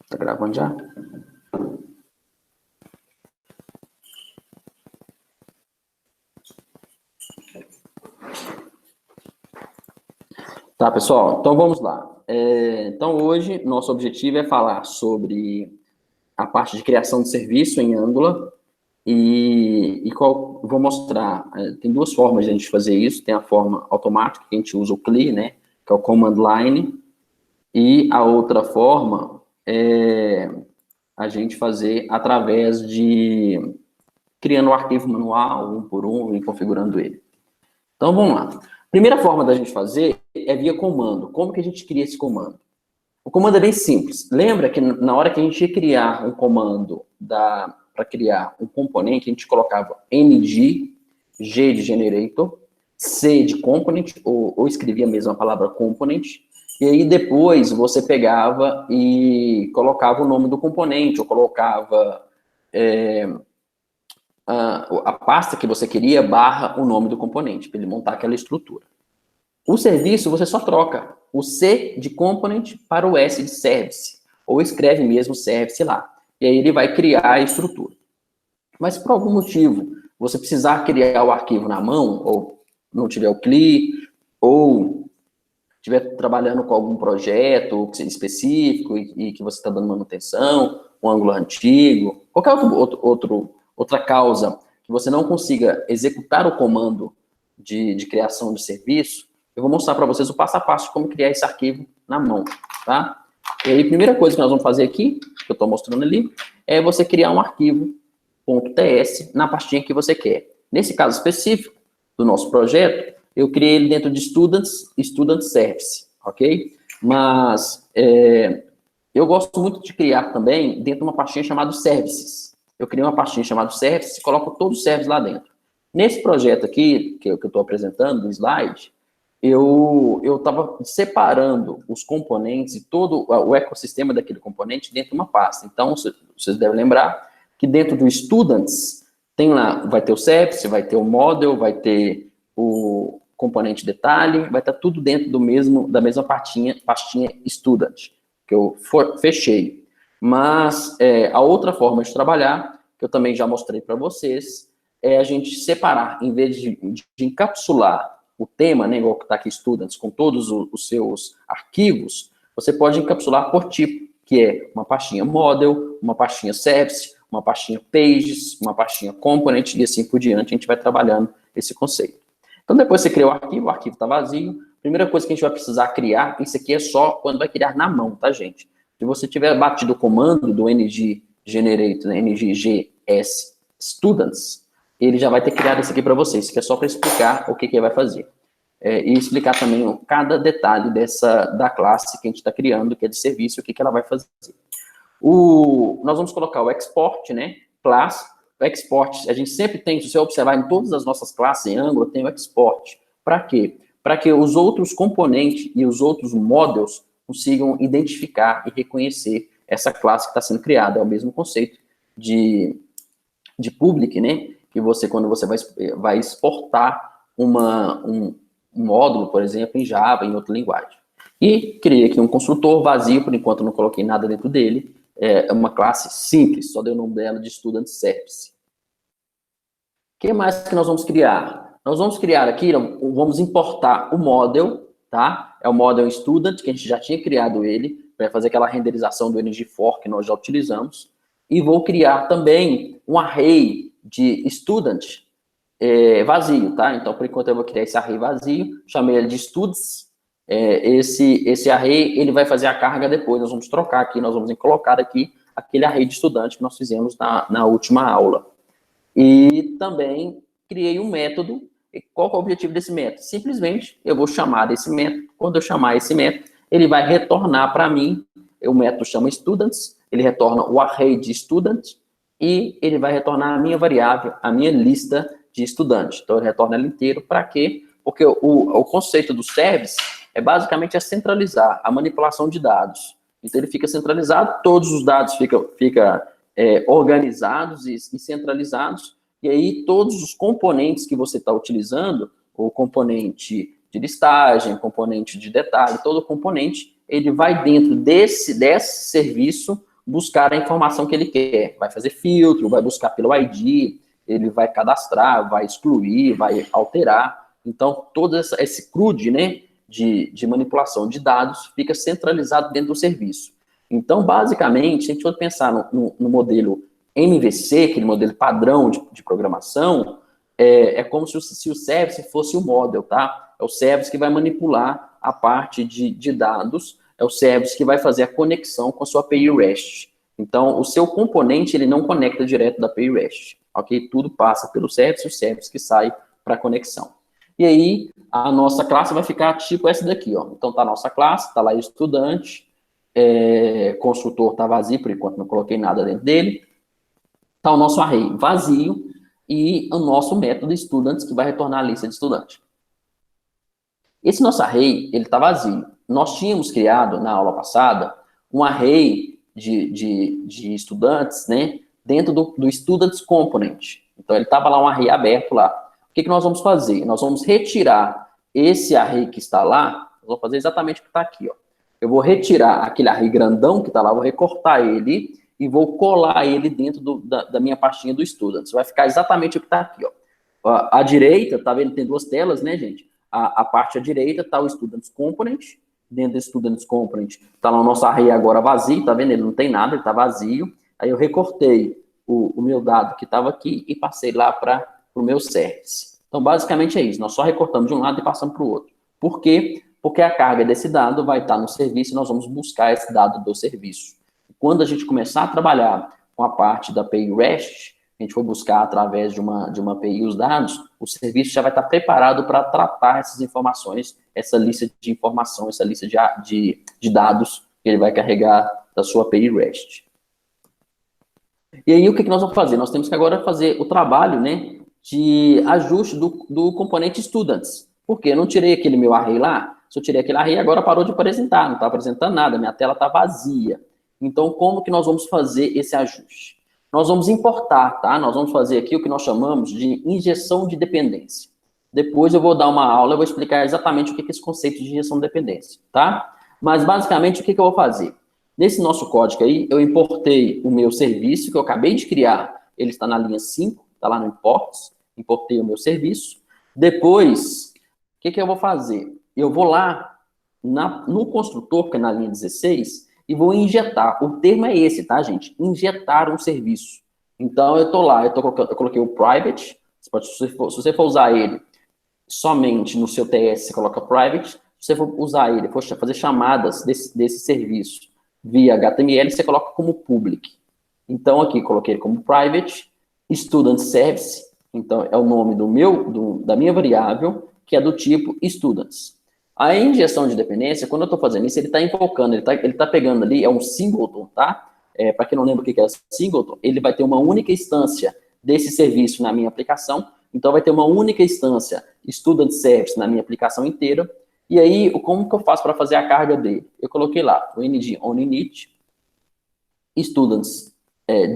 Tá gravando já? Tá, pessoal, então vamos lá. Então hoje, nosso objetivo é falar sobre a parte de criação de serviço em Angular vou mostrar, tem duas formas de a gente fazer isso, tem a forma automática, que a gente usa o CLI, né, que é o Command Line, e a outra forma é a gente fazer através de criando um arquivo manual, um por um, e configurando ele. Então, vamos lá. Primeira forma da gente fazer é via comando. Como que a gente cria esse comando? O comando é bem simples. Lembra que na hora que a gente ia criar um comando para criar um componente, a gente colocava ng, g de generator, c de component, ou escrevia mesmo a palavra component, e aí depois você pegava e colocava o nome do componente, ou colocava a pasta que você queria barra o nome do componente, para ele montar aquela estrutura. O serviço, você só troca o C de component para o S de service, ou escreve mesmo service lá. E aí ele vai criar a estrutura. Mas por algum motivo, você precisar criar o arquivo na mão, ou não tiver o CLI, ou estiver trabalhando com algum projeto específico e que você está dando manutenção, um Angular antigo, qualquer outra causa que você não consiga executar o comando de criação de serviço, eu vou mostrar para vocês o passo a passo de como criar esse arquivo na mão, tá? E aí, a primeira coisa que nós vamos fazer aqui, que eu estou mostrando ali, é você criar um arquivo .ts na pastinha que você quer. Nesse caso específico do nosso projeto, eu criei ele dentro de Student Service, ok? Mas eu gosto muito de criar também dentro de uma pastinha chamada Services. Eu criei uma pastinha chamada Services e coloco todos os services lá dentro. Nesse projeto aqui, que eu estou apresentando, no slide, eu estava separando os componentes e todo o ecossistema daquele componente dentro de uma pasta. Então, vocês devem lembrar que dentro do Students, tem lá, vai ter o Service, vai ter o Model, vai ter o componente detalhe, vai estar tudo dentro da mesma pastinha Student, que eu fechei. Mas a outra forma de trabalhar, que eu também já mostrei para vocês, é a gente separar, em vez de encapsular o tema, né, igual que está aqui Students, com todos os seus arquivos, você pode encapsular por tipo, que é uma pastinha Model, uma pastinha Service, uma pastinha Pages, uma pastinha Component, e assim por diante, a gente vai trabalhando esse conceito. Então, depois você cria o arquivo está vazio. Primeira coisa que a gente vai precisar criar, isso aqui é só quando vai criar na mão, tá, gente? Se você tiver batido o comando do ng generator, né, nggs students, ele já vai ter criado isso aqui para vocês. Isso aqui é só para explicar o que ele vai fazer. E explicar também cada detalhe da classe que a gente está criando, que é de serviço, o que ela vai fazer. Nós vamos colocar o export, né? Class. O export, a gente sempre tem, se você observar em todas as nossas classes em Angular, tem o export. Para quê? Para que os outros componentes e os outros models consigam identificar e reconhecer essa classe que está sendo criada. É o mesmo conceito de public, né? Que você, quando você vai exportar um módulo, por exemplo, em Java, em outra linguagem. E criei aqui um construtor vazio, por enquanto não coloquei nada dentro dele. É uma classe simples, só dei o nome dela de Student Service. O que mais que nós vamos criar? Nós vamos criar aqui, vamos importar o model, tá? É o model Student, que a gente já tinha criado ele, para fazer aquela renderização do ng4 que nós já utilizamos. E vou criar também um array de Student vazio, tá? Então, por enquanto, eu vou criar esse array vazio, chamei ele de Studs. Esse array, ele vai fazer a carga depois, nós vamos trocar aqui, nós vamos colocar aqui aquele array de estudante que nós fizemos na última aula. E também criei um método. E qual é o objetivo desse método? Simplesmente, eu vou chamar esse método. Quando eu chamar esse método, ele vai retornar para mim, o método chama students, ele retorna o array de student, e ele vai retornar a minha variável, a minha lista de estudantes. Então, ele retorna ela inteiro. Para quê? Porque o conceito do service é basicamente centralizar a manipulação de dados. Então, ele fica centralizado, todos os dados ficam organizados e centralizados, e aí todos os componentes que você está utilizando, o componente de listagem, componente de detalhe, todo componente, ele vai dentro desse serviço buscar a informação que ele quer. Vai fazer filtro, vai buscar pelo ID, ele vai cadastrar, vai excluir, vai alterar. Então, todo esse CRUD, né, de manipulação de dados fica centralizado dentro do serviço. Então, basicamente, se a gente for pensar no modelo MVC, aquele modelo padrão de programação, é como se o service fosse o model, tá? É o service que vai manipular a parte de dados, é o service que vai fazer a conexão com a sua API REST. Então, o seu componente, ele não conecta direto da API REST, ok? Tudo passa pelo service, o service que sai para a conexão. E aí, a nossa classe vai ficar tipo essa daqui, ó. Então, tá a nossa classe, tá lá estudante, construtor tá vazio, por enquanto não coloquei nada dentro dele. Tá o nosso array vazio e o nosso método students, que vai retornar a lista de estudante. Esse nosso array, ele tá vazio. Nós tínhamos criado, na aula passada, um array de estudantes, né, dentro do Students Component. Então, ele estava lá um array aberto lá. O que nós vamos fazer? Nós vamos retirar esse array que está lá, vamos fazer exatamente o que está aqui, ó. Eu vou retirar aquele array grandão que está lá, vou recortar ele e vou colar ele dentro da minha pastinha do Students. Vai ficar exatamente o que está aqui, ó. À direita, tá vendo? Tem duas telas, né, gente? A parte à direita está o Students Component. Dentro do Students Component está lá o nosso array agora vazio, tá vendo? Ele não tem nada, ele está vazio. Aí eu recortei o meu dado que estava aqui e passei lá para o meu service. Então, basicamente é isso. Nós só recortamos de um lado e passamos para o outro. Por quê? Porque a carga desse dado vai estar no serviço e nós vamos buscar esse dado do serviço. Quando a gente começar a trabalhar com a parte da API REST, a gente for buscar através de uma API os dados, o serviço já vai estar preparado para tratar essas informações, essa lista de informação, essa lista de dados que ele vai carregar da sua API REST. E aí, o que nós vamos fazer? Nós temos que agora fazer o trabalho, né, de ajuste do componente Students. Por quê? Eu não tirei aquele meu array lá, se eu tirei aquele array, agora parou de apresentar, não está apresentando nada, minha tela está vazia. Então, como que nós vamos fazer esse ajuste? Nós vamos importar, tá? Nós vamos fazer aqui o que nós chamamos de injeção de dependência. Depois eu vou dar uma aula, eu vou explicar exatamente o que é esse conceito de injeção de dependência, tá? Mas, basicamente, o que eu vou fazer? Nesse nosso código aí, eu importei o meu serviço, que eu acabei de criar, ele está na linha 5, está lá no imports, importei o meu serviço. Depois, o que eu vou fazer? Eu vou lá no construtor, que é na linha 16, e vou injetar. O termo é esse, tá, gente? Injetar um serviço. Então, eu estou lá, eu coloquei o private, se você for usar ele somente no seu TS, você coloca private. Se você for usar ele, for fazer chamadas desse serviço via HTML, você coloca como public. Então, aqui, coloquei ele como private, student service, então é o nome da minha variável, que é do tipo students. A injeção de dependência, quando eu estou fazendo isso, ele está invocando, ele tá pegando ali, é um singleton, tá? Para quem não lembra o que é singleton, ele vai ter uma única instância desse serviço na minha aplicação, então vai ter uma única instância student service na minha aplicação inteira, e aí, como que eu faço para fazer a carga dele? Eu coloquei lá, o ng onInit, students,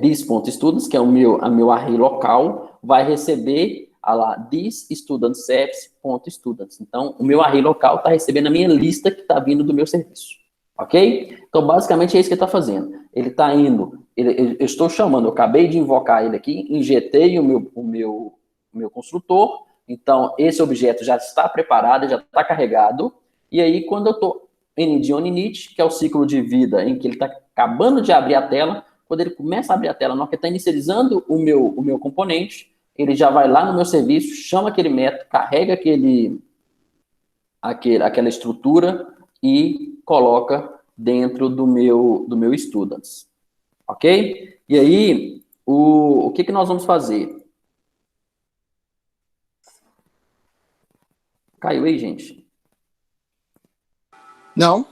this.students, que é o meu array local, vai receber lá, this student service.students. Então, o meu array local está recebendo a minha lista que está vindo do meu serviço. Ok? Então, basicamente, é isso que ele está fazendo. Ele está indo, eu estou chamando, eu acabei de invocar ele aqui, injetei o meu construtor, então, esse objeto já está preparado, já está carregado, e aí, quando eu estou ng onInit, que é o ciclo de vida em que ele está acabando de abrir a tela, quando ele começa a abrir a tela, na hora que está inicializando o meu componente, ele já vai lá no meu serviço, chama aquele método, carrega aquela estrutura e coloca dentro do meu students. Ok? E aí, o que nós vamos fazer? Caiu aí, gente? Não.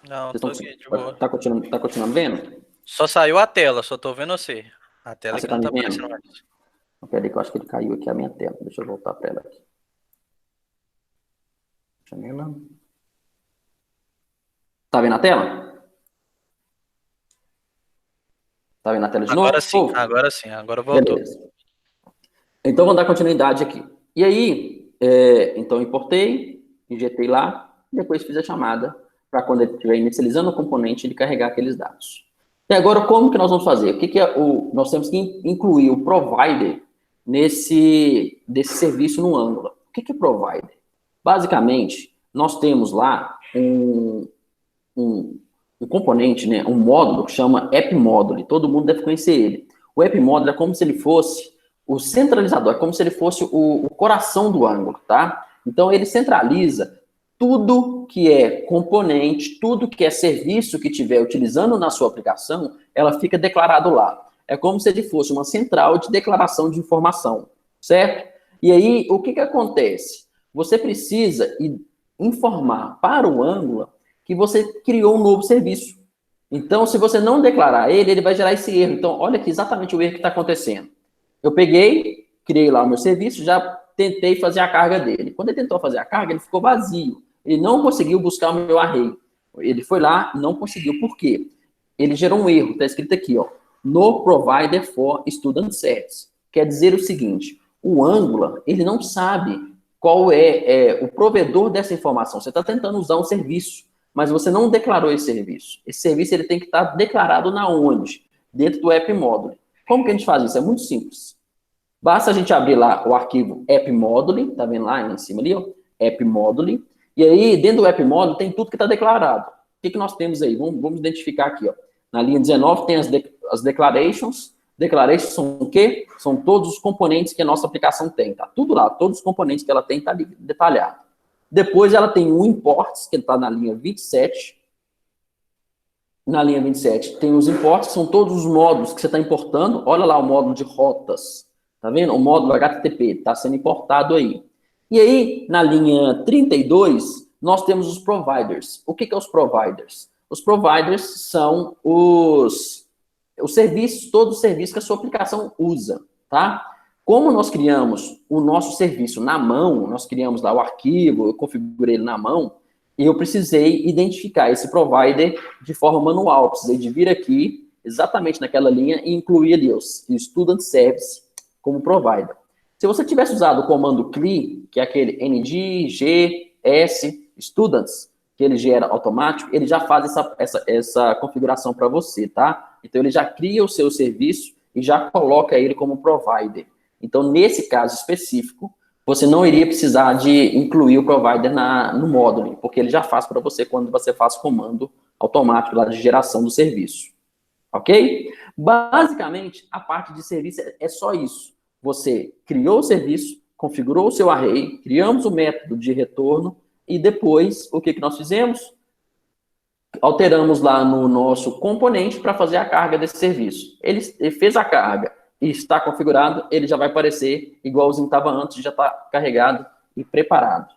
Não, tô aqui, de boa. Tá continuando vendo? Só saiu a tela, só tô vendo você. A tela Você que tá não me tá vendo? aparecendo mais. Peraí, que eu acho que ele caiu aqui a minha tela. Deixa eu voltar para ela aqui. Janela. Tá vendo a tela? Tá vendo a tela de novo? Agora sim, agora voltou. Beleza. Então, vamos dar continuidade aqui. E aí, então, eu importei, injetei lá, depois fiz a chamada para quando ele estiver inicializando o componente, ele carregar aqueles dados. E agora, como que nós vamos fazer? O que é nós temos que incluir o provider desse serviço no Angular. O que é provider? Basicamente, nós temos lá um componente, né, um módulo que chama App Module. Todo mundo deve conhecer ele. O App Module é como se ele fosse o centralizador, é como se ele fosse o coração do Angular, tá? Então, ele centraliza tudo que é componente, tudo que é serviço que estiver utilizando na sua aplicação, ela fica declarado lá. É como se ele fosse uma central de declaração de informação, certo? E aí, o que acontece? Você precisa informar para o Angular que você criou um novo serviço. Então, se você não declarar ele, ele vai gerar esse erro. Então, olha aqui exatamente o erro que está acontecendo. Eu peguei, criei lá o meu serviço, já tentei fazer a carga dele. Quando ele tentou fazer a carga, ele ficou vazio. Ele não conseguiu buscar o meu array. Ele foi lá e não conseguiu. Por quê? Ele gerou um erro. Está escrito aqui, ó. No provider for student service. Quer dizer o seguinte, o Angular, ele não sabe qual é o provedor dessa informação. Você está tentando usar um serviço, mas você não declarou esse serviço. Esse serviço ele tem que estar declarado na onde? Dentro do App Module. Como que a gente faz isso? É muito simples. Basta a gente abrir lá o arquivo App Module, tá vendo lá em cima ali, ó? App Module. E aí, dentro do App Module, tem tudo que está declarado. O que nós temos aí? Vamos identificar aqui, ó. Na linha 19 tem as declarations. Declarations são o quê? São todos os componentes que a nossa aplicação tem. Tá tudo lá, todos os componentes que ela tem tá detalhado. Depois ela tem o imports, que está na linha 27. Na linha 27 tem os imports, que são todos os módulos que você está importando. Olha lá o módulo de rotas. Tá vendo? O módulo HTTP está sendo importado aí. E aí, na linha 32, nós temos os providers. O que é os providers? Os providers são os serviços, todos os serviços que a sua aplicação usa, tá? Como nós criamos o nosso serviço na mão, nós criamos lá o arquivo, eu configurei ele na mão, e eu precisei identificar esse provider de forma manual. Precisei de vir aqui, exatamente naquela linha, e incluir ali o Student Service como provider. Se você tivesse usado o comando clear, que é aquele ng, g, s, students, que ele gera automático, ele já faz essa configuração para você, tá? Então, ele já cria o seu serviço e já coloca ele como provider. Então, nesse caso específico, você não iria precisar de incluir o provider no módulo, porque ele já faz para você quando você faz comando automático lá de geração do serviço. Ok? Basicamente, a parte de serviço é só isso. Você criou o serviço, configurou o seu array, criamos o método de retorno, e depois, o que nós fizemos? Alteramos lá no nosso componente para fazer a carga desse serviço. Ele fez a carga e está configurado, ele já vai aparecer igualzinho estava antes, já está carregado e preparado.